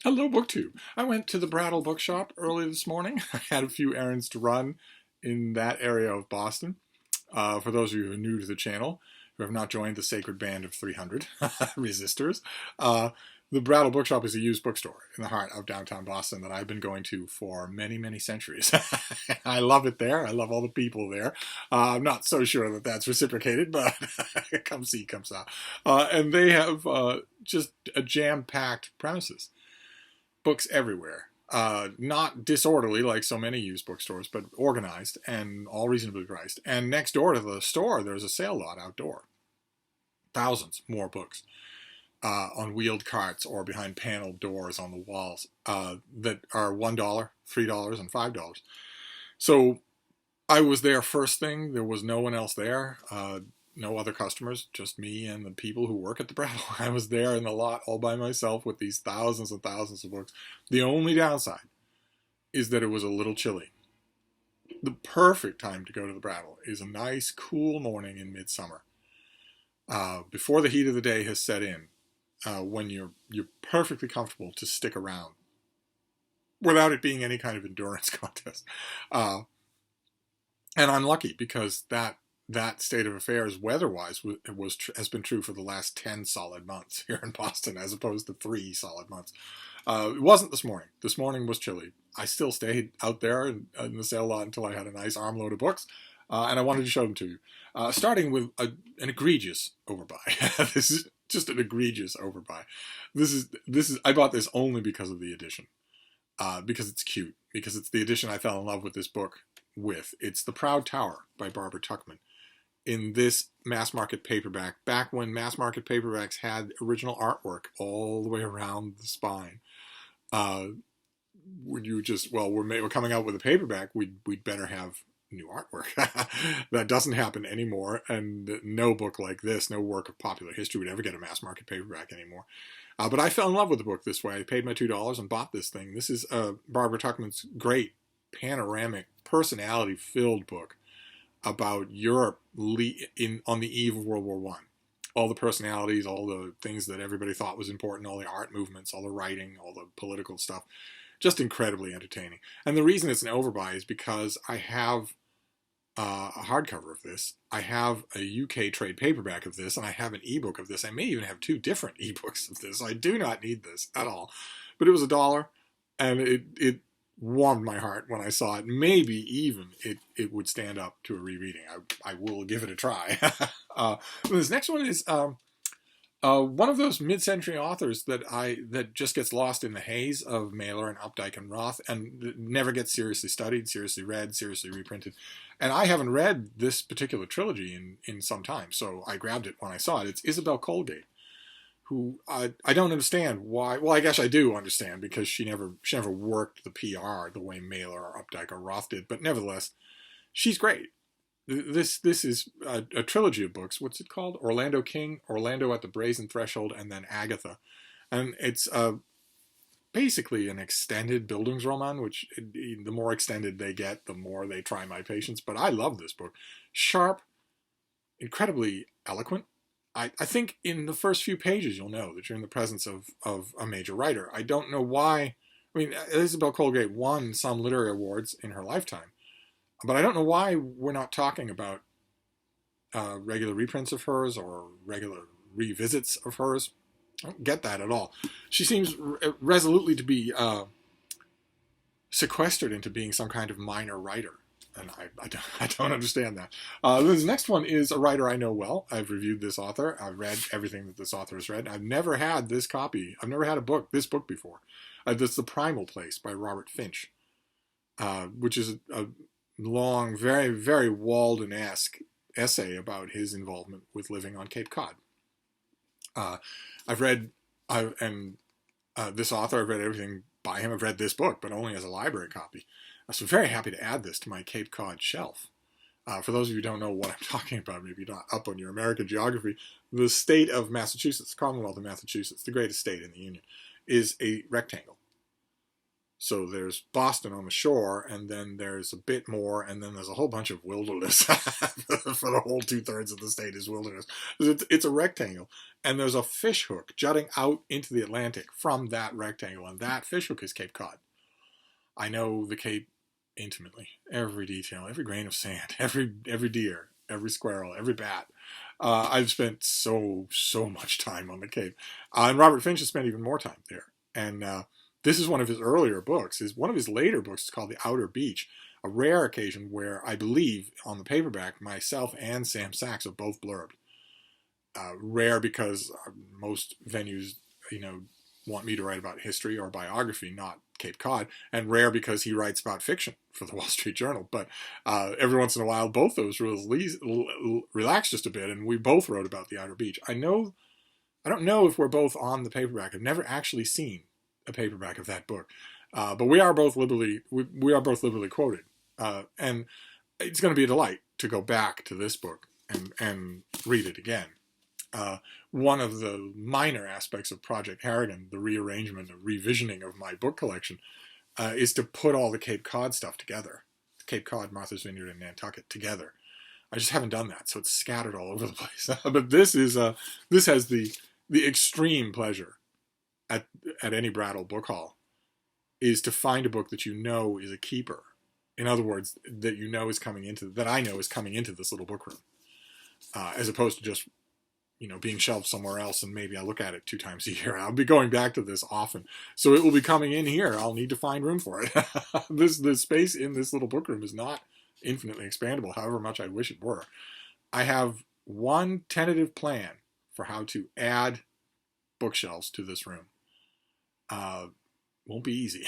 Hello, BookTube. I went to the Brattle Bookshop early this morning. I had a few errands to run in that area of Boston. For those of you who are new to the channel, who have not joined the sacred band of 300 resistors, the Brattle Bookshop is a used bookstore in the heart of downtown Boston that I've been going to for many, many centuries. I love it there. I love all the people there. I'm not so sure that that's reciprocated, but come see, come saw. And they have just a jam-packed premises. Books everywhere. Not disorderly like so many used bookstores, but organized and all reasonably priced. And next door to the store, there's a sale lot outdoor. Thousands more books on wheeled carts or behind paneled doors on the walls that are $1, $3, and $5. So I was there first thing. There was no one else there. No other customers, just me and the people who work at the Brattle. I was there in the lot all by myself with these thousands and thousands of books. The only downside is that it was a little chilly. The perfect time to go to the Brattle is a nice, cool morning in midsummer, before the heat of the day has set in, when you're perfectly comfortable to stick around without it being any kind of endurance contest. And I'm lucky because that state of affairs weather-wise has been true for the last 10 solid months here in Boston, as opposed to 3 solid months. It wasn't this morning. This morning was chilly. I still stayed out there in the sale lot until I had a nice armload of books, and I wanted to show them to you. Starting with an egregious overbuy. This is just an egregious overbuy. This is. I bought this only because of the edition, because it's cute, because it's the edition I fell in love with this book with. It's The Proud Tower by Barbara Tuchman. In this mass market paperback, back when mass market paperbacks had original artwork all the way around the spine. Would you just, well, we're coming out with a paperback, we'd better have new artwork. That doesn't happen anymore, and no book like this, no work of popular history would ever get a mass market paperback anymore. But I fell in love with the book this way. I paid my $2 and bought this thing. This is Barbara Tuchman's great panoramic, personality-filled book about Europe on the eve of World War I. All the personalities, all the things that everybody thought was important, all the art movements, all the writing, all the political stuff. Just incredibly entertaining. And the reason it's an overbuy is because I have a hardcover of this. I have a UK trade paperback of this, and I have an ebook of this. I may even have 2 different ebooks of this. I do not need this at all. But it was $1, and it warmed my heart when I saw it. Maybe even it would stand up to a rereading. I will give it a try. This next one is one of those mid-century authors that just gets lost in the haze of Mailer and Updike and Roth and never gets seriously studied, seriously read, seriously reprinted. And I haven't read this particular trilogy in some time, so I grabbed it when I saw it. It's Isabel Colgate, who I don't understand why. Well, I guess I do understand, because she never worked the PR the way Mailer or Updike or Roth did. But nevertheless, she's great. This is a trilogy of books. What's it called? Orlando King, Orlando at the Brazen Threshold, and then Agatha. And it's basically an extended Bildungsroman, which the more extended they get, the more they try my patience. But I love this book. Sharp, incredibly eloquent. I think in the first few pages you'll know that you're in the presence of a major writer. I don't know why. I mean, Isabel Colgate won some literary awards in her lifetime, but I don't know why we're not talking about regular reprints of hers or regular revisits of hers. I don't get that at all. She seems resolutely to be sequestered into being some kind of minor writer. And I don't understand that. This next one is a writer I know well. I've reviewed this author. I've read everything that this author has read. I've never had this copy. I've never had this book before. That's The Primal Place by Rupert Finch, which is a long, very, very Walden-esque essay about his involvement with living on Cape Cod. I've read, this author, I've read everything by him. I've read this book, but only as a library copy. So I'm very happy to add this to my Cape Cod shelf. For those of you who don't know what I'm talking about, maybe not up on your American geography, the state of Massachusetts, the Commonwealth of Massachusetts, the greatest state in the Union, is a rectangle. So there's Boston on the shore, and then there's a bit more, and then there's a whole bunch of wilderness. For the whole 2/3 of the state is wilderness. It's a rectangle, and there's a fish hook jutting out into the Atlantic from that rectangle, and that fish hook is Cape Cod. I know the Cape intimately, every detail, every grain of sand, every deer, every squirrel, every bat. I've spent so much time on the Cape, and Robert Finch has spent even more time there. And this is one of his earlier books. One of his later books is called The Outer Beach, a rare occasion where I believe on the paperback myself and Sam Sachs are both blurbed. Rare because most venues, want me to write about history or biography, not Cape Cod, and rare because he writes about fiction for the Wall Street Journal. But every once in a while, both those rules relax just a bit, and we both wrote about The Outer Beach. I don't know if we're both on the paperback. I've never actually seen a paperback of that book, but we are both liberally quoted, and it's going to be a delight to go back to this book and read it again. One of the minor aspects of Project Harrigan, the rearrangement and revisioning of my book collection, is to put all the Cape Cod stuff together. Cape Cod, Martha's Vineyard, and Nantucket together. I just haven't done that, so it's scattered all over the place. But this has the extreme pleasure at any Brattle book haul, is to find a book that you know is a keeper. In other words, that I know is coming into this little book room, as opposed to just being shelved somewhere else, and maybe I look at it 2 times a year. I'll be going back to this often, so it will be coming in here. I'll need to find room for it. The space in this little book room is not infinitely expandable, however much I wish it were. I have one tentative plan for how to add bookshelves to this room. Won't be easy.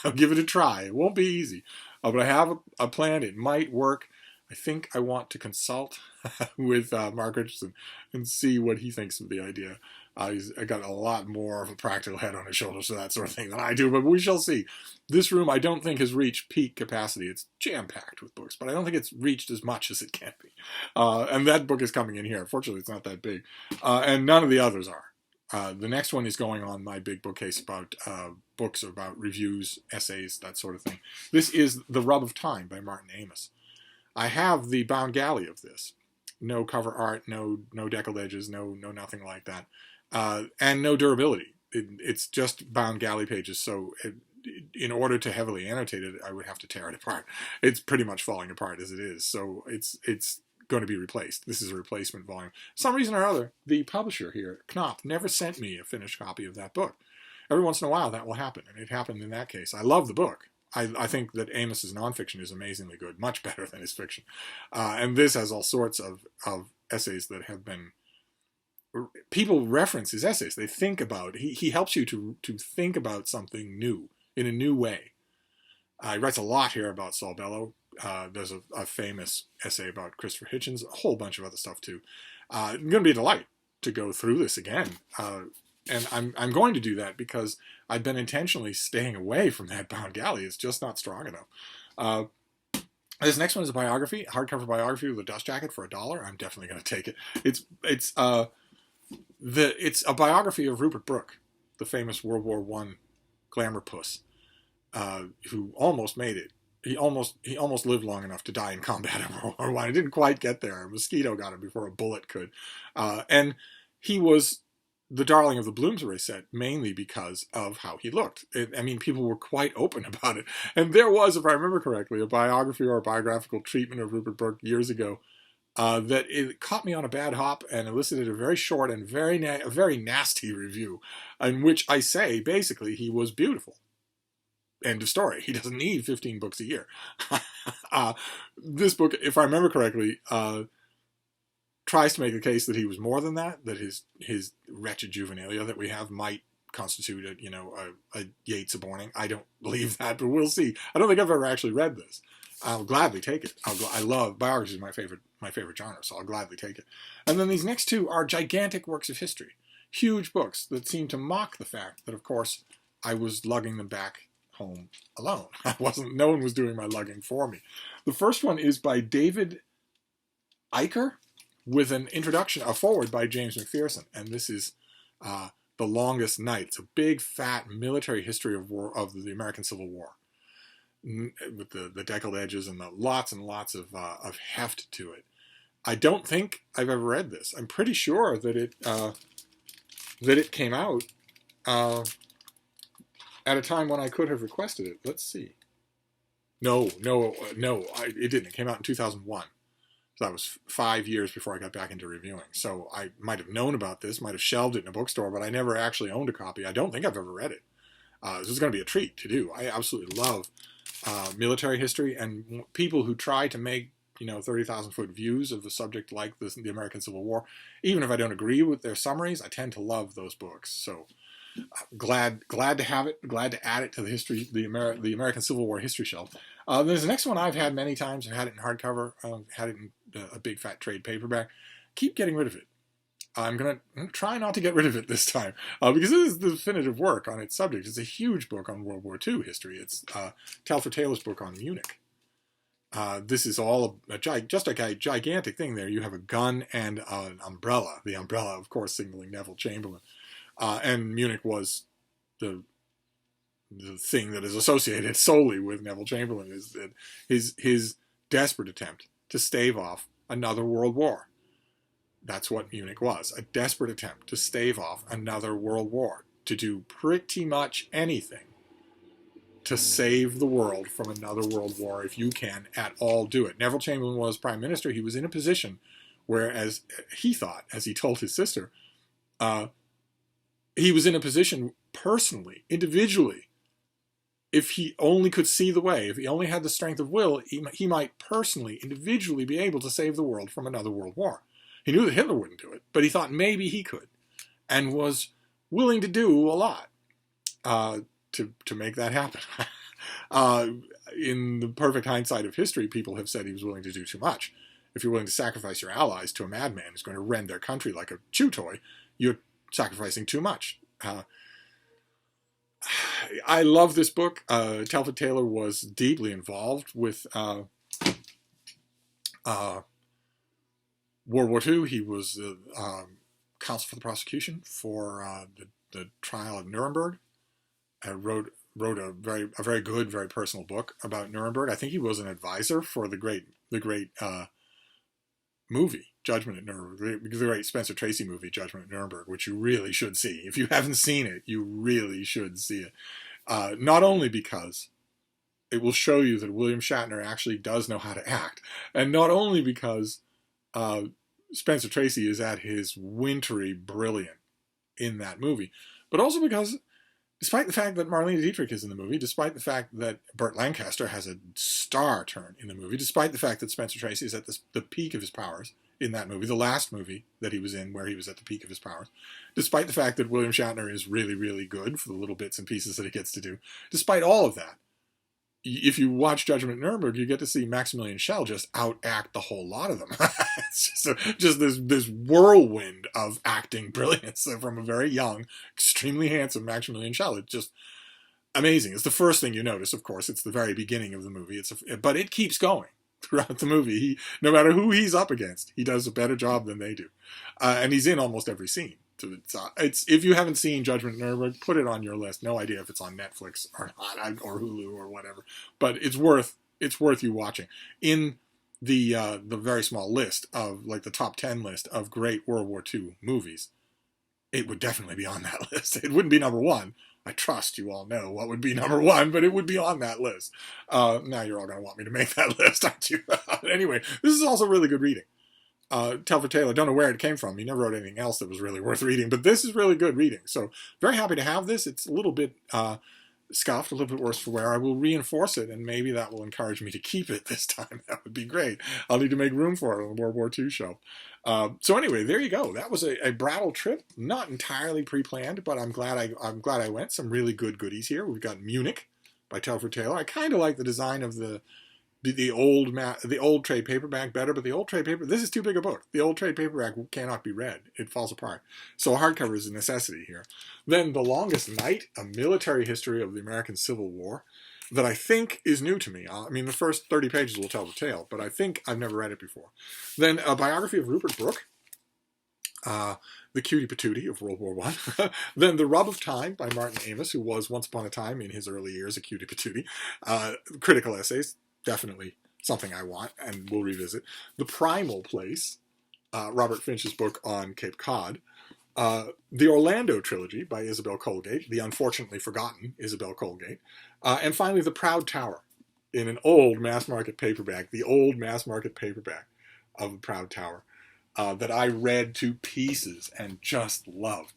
I'll give it a try. It won't be easy, but I have a plan. It might work. I think I want to consult with Mark Richardson and see what he thinks of the idea. He's got a lot more of a practical head on his shoulders for that sort of thing than I do, but we shall see. This room, I don't think, has reached peak capacity. It's jam-packed with books, but I don't think it's reached as much as it can be. And that book is coming in here. Fortunately, it's not that big. And none of the others are. The next one is going on my big bookcase about books, about reviews, essays, that sort of thing. This is The Rub of Time by Martin Amis. I have the bound galley of this. No cover art, no deckled edges, no nothing like that. And no durability. It's just bound galley pages, so in order to heavily annotate it, I would have to tear it apart. It's pretty much falling apart as it is, so it's going to be replaced. This is a replacement volume. For some reason or other, the publisher here, Knopf, never sent me a finished copy of that book. Every once in a while, that will happen, and it happened in that case. I love the book. I think that Amis's nonfiction is amazingly good, much better than his fiction. And this has all sorts of essays that have been... People reference his essays. They think about... He helps you to think about something new, in a new way. He writes a lot here about Saul Bellow. There's a famous essay about Christopher Hitchens, a whole bunch of other stuff too. It's going to be a delight to go through this again. And I'm going to do that because I've been intentionally staying away from that bound galley. It's just not strong enough. This next one is a biography, a hardcover biography with a dust jacket for $1. I'm definitely going to take it. It's a biography of Rupert Brooke, the famous World War I glamour puss, who almost made it. He almost lived long enough to die in combat in World War I. It didn't quite get there. A mosquito got him before a bullet could. And he was the darling of the Bloomsbury set, mainly because of how he looked. People were quite open about it. And there was, if I remember correctly, a biography or a biographical treatment of Rupert Brooke years ago that it caught me on a bad hop and elicited a very short and very nasty review, in which I say, basically, he was beautiful. End of story. He doesn't need 15 books a year. This book, if I remember correctly, tries to make the case that he was more than that his wretched juvenilia that we have might constitute a Yeats of Borning. I don't believe that, but we'll see. I don't think I've ever actually read this. I'll gladly take it. I love biography, is my favorite genre, so I'll gladly take it. And then these next two are gigantic works of history, huge books that seem to mock the fact that, of course, I was lugging them back home alone. No one was doing my lugging for me. The first one is by David Eicher, with an introduction, a foreword by James McPherson, and this is The Longest Night. It's a big, fat military history of the American Civil War, with the deckled edges and the lots and lots of heft to it. I don't think I've ever read this. I'm pretty sure that it came out at a time when I could have requested it. Let's see. No, it didn't. It came out in 2001. So that was 5 years before I got back into reviewing. So I might have known about this, might have shelved it in a bookstore, but I never actually owned a copy. I don't think I've ever read it. This is going to be a treat to do. I absolutely love military history, and people who try to make 30,000-foot views of the subject like this, the American Civil War. Even if I don't agree with their summaries, I tend to love those books. So glad to have it. Glad to add it to the American Civil War history shelf. There's the next one I've had many times. I've had it in hardcover. Had it in a big fat trade paperback. Keep getting rid of it. I'm gonna try not to get rid of it this time because this is the definitive work on its subject. It's a huge book on World War II history. It's Telford Taylor's book on Munich. This is all just like a gigantic thing there. You have a gun and an umbrella. The umbrella, of course, signaling Neville Chamberlain. And Munich was the thing that is associated solely with Neville Chamberlain, is that his desperate attempt to stave off another world war. That's what Munich was, a desperate attempt to stave off another world war, to do pretty much anything to save the world from another world war. If you can at all, do it. Neville Chamberlain was prime minister. He was in a position where, as he thought, as he told his sister, he was in a position personally, individually, if he only could see the way, if he only had the strength of will, he might personally, individually be able to save the world from another world war. He knew that Hitler wouldn't do it, but he thought maybe he could, and was willing to do a lot to make that happen. In the perfect hindsight of history, people have said he was willing to do too much. If you're willing to sacrifice your allies to a madman who's going to rend their country like a chew toy, you're sacrificing too much. I love this book. Telford Taylor was deeply involved with World War II. He was counsel for the prosecution for the trial at Nuremberg. Wrote a very good, very personal book about Nuremberg. I think he was an advisor for the great movie Judgment at Nuremberg, the great Spencer Tracy movie Judgment at Nuremberg, which you really should see. If you haven't seen it, you really should see it. Not only because it will show you that William Shatner actually does know how to act, and not only because Spencer Tracy is at his wintry brilliant in that movie, but also because, despite the fact that Marlene Dietrich is in the movie, despite the fact that Burt Lancaster has a star turn in the movie, despite the fact that Spencer Tracy is at the peak of his powers in that movie, the last movie that he was in where he was at the peak of his powers, despite the fact that William Shatner is really, really good for the little bits and pieces that he gets to do, despite all of that, if you watch Judgment at Nuremberg, you get to see Maximilian Schell just outact the whole lot of them. It's just this whirlwind of acting brilliance from a very young, extremely handsome Maximilian Schell. It's just amazing. It's the first thing you notice, of course. It's the very beginning of the movie. But it keeps going throughout the movie. No matter who he's up against, he does a better job than they do. And he's in almost every scene. So if you haven't seen Judgment at Nuremberg, put it on your list. No idea if it's on Netflix or not, or Hulu or whatever. But it's worth you watching. In the very small list of, like, the top 10 list of great World War II movies, it would definitely be on that list. It wouldn't be number one. I trust you all know what would be number one, but it would be on that list. Now you're all going to want me to make that list, aren't you? Anyway, this is also really good reading. Telford Taylor, don't know where it came from. He never wrote anything else that was really worth reading, but this is really good reading. So very happy to have this. It's a little bit scuffed, a little bit worse for wear. I will reinforce it, and maybe that will encourage me to keep it this time. That would be great. I'll need to make room for it on the World War II shelf. So anyway, there you go. That was a Brattle trip, not entirely pre-planned, but I'm glad I went. Some really good goodies here. We've got Munich by Telford Taylor. I kind of like the design of the old trade paperback better, but the old trade paper, this is too big a book. The old trade paperback cannot be read. It falls apart. So a hardcover is a necessity here. Then The Longest Night, a military history of the American Civil War that I think is new to me. I mean, the first 30 pages will tell the tale, but I think I've never read it before. Then a biography of Rupert Brooke. The Cutie Patootie of World War I. Then The Rub of Time by Martin Amis, who was once upon a time in his early years a cutie patootie. Critical essays, definitely something I want and will revisit. The Primal Place, Robert Finch's book on Cape Cod. The Orlando Trilogy by Isabel Colgate, the unfortunately forgotten Isabel Colgate. And finally, The Proud Tower, in an old mass market paperback, the old mass market paperback of The Proud Tower. That I read to pieces and just loved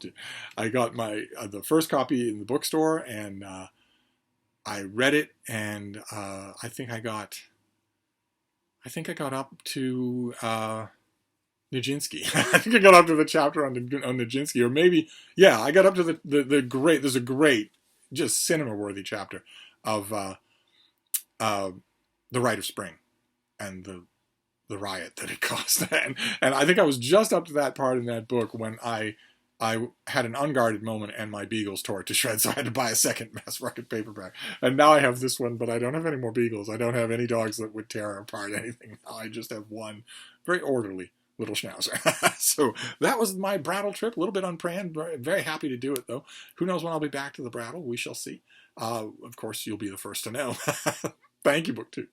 it. I got my the first copy in the bookstore, and I read it, and I think I got up to Nijinsky. I think I got up to the chapter on Nijinsky, or maybe, yeah, I got up to the great. There's a great, just cinema worthy chapter of The Rite of Spring and the riot that it caused. And I think I was just up to that part in that book when I had an unguarded moment and my beagles tore it to shreds, so I had to buy a second mass market paperback. And now I have this one, but I don't have any more beagles. I don't have any dogs that would tear apart anything. Now I just have one very orderly little schnauzer. So that was my Brattle trip, a little bit unplanned. Very happy to do it, though. Who knows when I'll be back to the Brattle? We shall see. Of course, you'll be the first to know. Thank you, BookTube.